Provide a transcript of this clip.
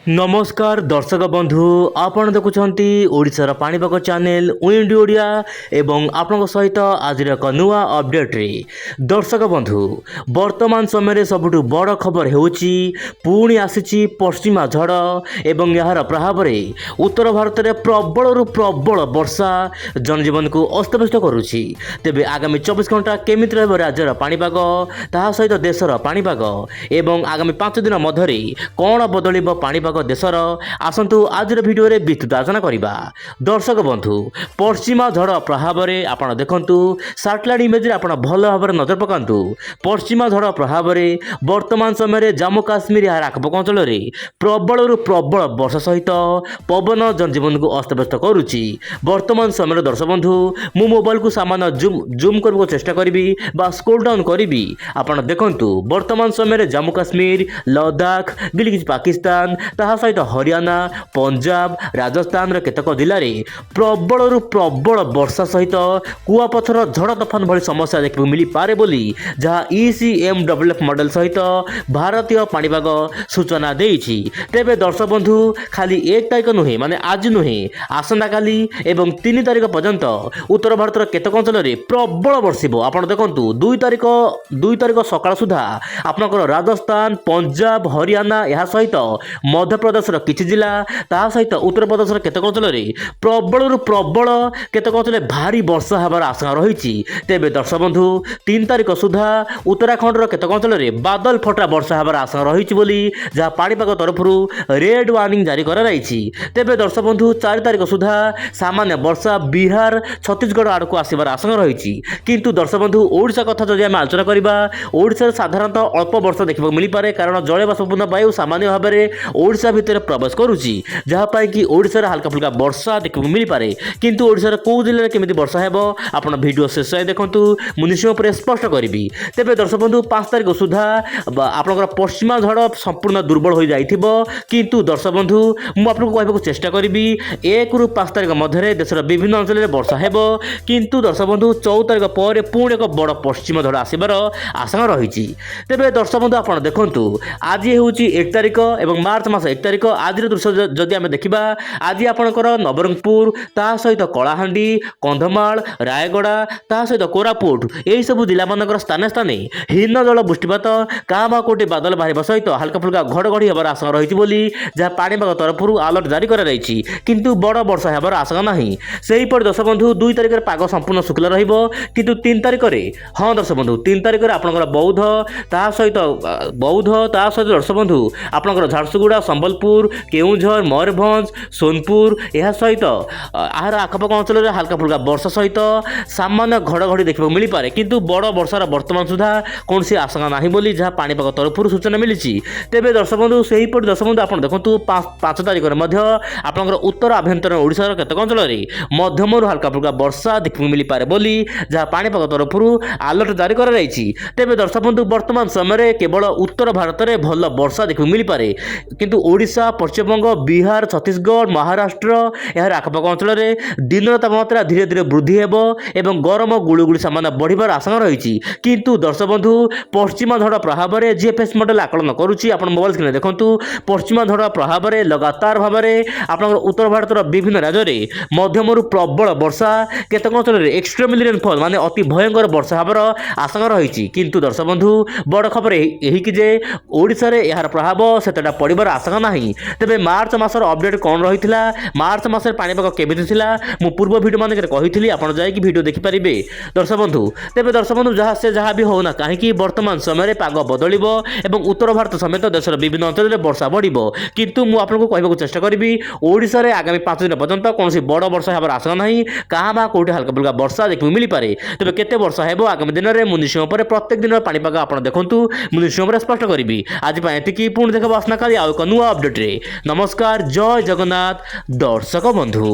नमस्कार दर्शक बंधु आपण देखुंत ओडिशार पाणीपाग चैनल विंड ओडिया एवं आपण सहित आज एक नुआ अपडेट रे दर्शक बंधु वर्तमान समय सबुठ बड़ खबर होउची पुणी आसीची पश्चिमा झड़ एवं यार प्रभाव में उत्तर भारत में प्रबल प्रबल वर्षा जनजीवन को अस्तव्यस्त करुछि। तेबे आगामी 24 घंटा केमिति रहबो राज्यर पाणीपाग ताहा सहित देशर पाणीपाग एवं आगामी 5 दिन मध्य कौन बदलिबो पाणीपाग देशर आसंतु आज भिडियो रे विस्तृत आलोचना करिबा। दर्शक बंधु पश्चिमा झड़ प्रभाव में आपण देखंतु सैटेलाइट इमेज रे आपण भल भाव नजर पकांतु। पश्चिमा झड़ प्रभाव में वर्तमान समय जम्मू काश्मीर यार आखपाख अंचल में प्रबल प्रबल वर्षा सहित पवन जनजीवन को अस्तव्यस्त करुच्ची। वर्तमान समय दर्शक बंधु मु मोबाइल को सामान्य जूम करने चेष्टा करी स्क्रोल डाउन करी आपण देखंतु वर्तमान समय जम्मू काश्मीर लद्दाख गिलगित पाकिस्तान ताहा सहित हरियाणा पंजाब राजस्थान केतक जिले में प्रबल प्रबल वर्षा सहित कुआपथर झड़ तोफान भली समस्या देखा मिल पारे बोली जहाँ ECMWF मॉडल सहित भारतीय पाणीपाग सूचना देइछि। तेबे दर्शक बंधु खाली 1 तारिख नुहे माने आज नुहे आसंता काली एवं 3 तारिख पर्यंत उत्तर भारतर केतक अंचल में प्रबल वर्षिब। आपण देखंतु 2 तारिख सकाळ सुधा आपनकर राजस्थान पंजाब हरियाणा यह सहित मध्य प्रदेश किछि जिला ता सहित उत्तर प्रदेश केतक अंचल में प्रबल प्रबल केतक अंचल भारी वर्षा हबार आशंका रही। तेबे दर्शक बंधु 3 तारिख सुधा उत्तराखंड केतक अंचल में बादल फटा वर्षा हबार आशंका रही बोली जहाँ पाणीपाग तरफ रेड वार्निंग जारी कर। तेबे दर्शक बंधु 4 तारिख सुधा सामान्य वर्षा बिहार छत्तीसगढ़ आड़क आसबार आशंका रही। किंतु दर्शक बंधु ओडिशा कथा जदि आम आलोचना करवा ओडिशा साधारणतः अल्प वर्षा देखा मिल पारे कारण जलवाष्पूर्ण वायु सामान्य भाव में ओडिशा भितर प्रवेश करुच्ची जहाँपाई कि ओडिशार हल्का फुल्का वर्षा देखा मिल पारे। किंतु ओडिशार कौ जिले में केमिति वर्षा हेबो आपण वीडियो शेष जाए देखंतु मु निश्चय पर स्पष्ट करी। तेबे दर्शक बंधु 5 तारिख सुधा आपनकर पश्चिमा झड़ संपूर्ण दुर्बल हो जाइथिबो। किंतु दर्शक बंधु मु आपको कहबाक चेष्टा करी 1 ରୁ 5 तारिख मध्य देशर विभिन्न अंचल में वर्षा हेबो। किंतु दर्शक बंधु 14 तारिख पर पुणी एक बड़ पश्चिम झड़ आसबार आशंका रही। तेबे दर्शक बंधु आपण देखंतु आज होउची 1 तारिख एवं मार्च मास 1 तारिख आज दृश्य जदि आम देखा आज आपणकर नवरंगपुर ता सहित कलाहांडी कंधमाल रायगड़ा ता सहित कोरापुट यही सब जिला मानकर स्थाने स्थाने हीन जल वृष्टिपात काँ कोटी बादल बाहर सहित हल्का फुल्का घड़घड़ी होबार आशंका रही बोली जहाँ पाणीपाग तरफ अलर्ट जारी कर। किंतु बड़ वर्षा होबार आशंका नहीं। सेहीपरि दर्शक बंधु 2 तारिख पाग संपूर्ण शुक्ला रहिबो। किंतु 3 तारिख हाँ दर्शक बंधु 3 तारिख आपणकर बौद्ध ता सहित दर्शक बंधु आपणकर झारसुगुड़ा संबलपुर केउझर मयूरभंज सोनपुर यह सहित आहार आखपाख अंचल में हल्का फुल्का वर्षा सहित सामान्य घड़घड़ी देखा मिल पारे। किंतु बड़ वर्षार वर्तमान सुधा कौन सी आशंका नहीं बोली जहाँ पाणीपाग तरफ सूचना मिली। तेबे दर्शक बंधु से ही दर्शक बंधु आप देखो 5 तारिख आपंकर उत्तर आभ्यंतर ओडिशार केतक अंचल में मध्यम हल्का फुल्का वर्षा देखा मिल पारे बोली जहाँ पाणीपाग तरफ अलर्ट जारी कर। तेबे दर्शक बंधु वर्तमान समय केवल उत्तर भारत में भल वर्षा देखा मिल पारे। किंतु ओडिशा पश्चिमबंग बिहार छत्तीसगढ़ महाराष्ट्र यार आखपाख अंचल में दिन तापमात्रा धीरे धीरे वृद्धि हेबो एवं गरम गुळुगुळी सामान्य बढ़िबार आशंका रही। किंतु दर्शक बंधु पश्चिमा झड़ प्रभाव में GFS मॉडल आकलन करुच्ची आपण मोबाइल स्क्रीन देखंतु पश्चिमा झड़ प्रभाव में लगातार भाव में आपन उत्तर भारत विभिन्न राज्य में मध्यम प्रबल वर्षा केतक अंचल में एक्सट्रीमली रेनफॉल माने अति भयंकर वर्षा हबार आशंका रही। किंतु दर्शक बंधु बड़ खबर यही कि जे ओडिशा रे यार प्रभाव सेतटा पड़िबार आशंका नहीं। तेबे मार्च मासर अपडेट कौन रही मार्च मासर पाणीपाग केमिति थिला मु पूर्व वीडियो माने कही आपण जाई कि वीडियो देखि पारिबे दर्शक बंधु। तेबे दर्शक बंधु जहाँ भी होना कहीं वर्तमान समय पाग बदलिबो एवं उत्तर भारत समेत देशर विभिन्न अंचल में वर्षा बढ़िबो। किंतु मु आपको कहबाक चेष्टा करी ओडिशा रे आगामी 5 दिन पर्यंत कौन बड़ वर्षा होबार आशंका नहीं। कहाँ बा कोठी हल्का फुल्का वर्षा देखा मिल पारे। तेबे केते वर्षा हेबो आगामी दिन में मुनिश्चय पर प्रत्येक दिन पाणीपाग आपण देखंतु मुनिश्चय पर स्पष्ट करी। आज एतिकी पुणी देखा आसना काली आउ एक नुआ अपडेट रे। नमस्कार जय जगन्नाथ दर्शक बंधु।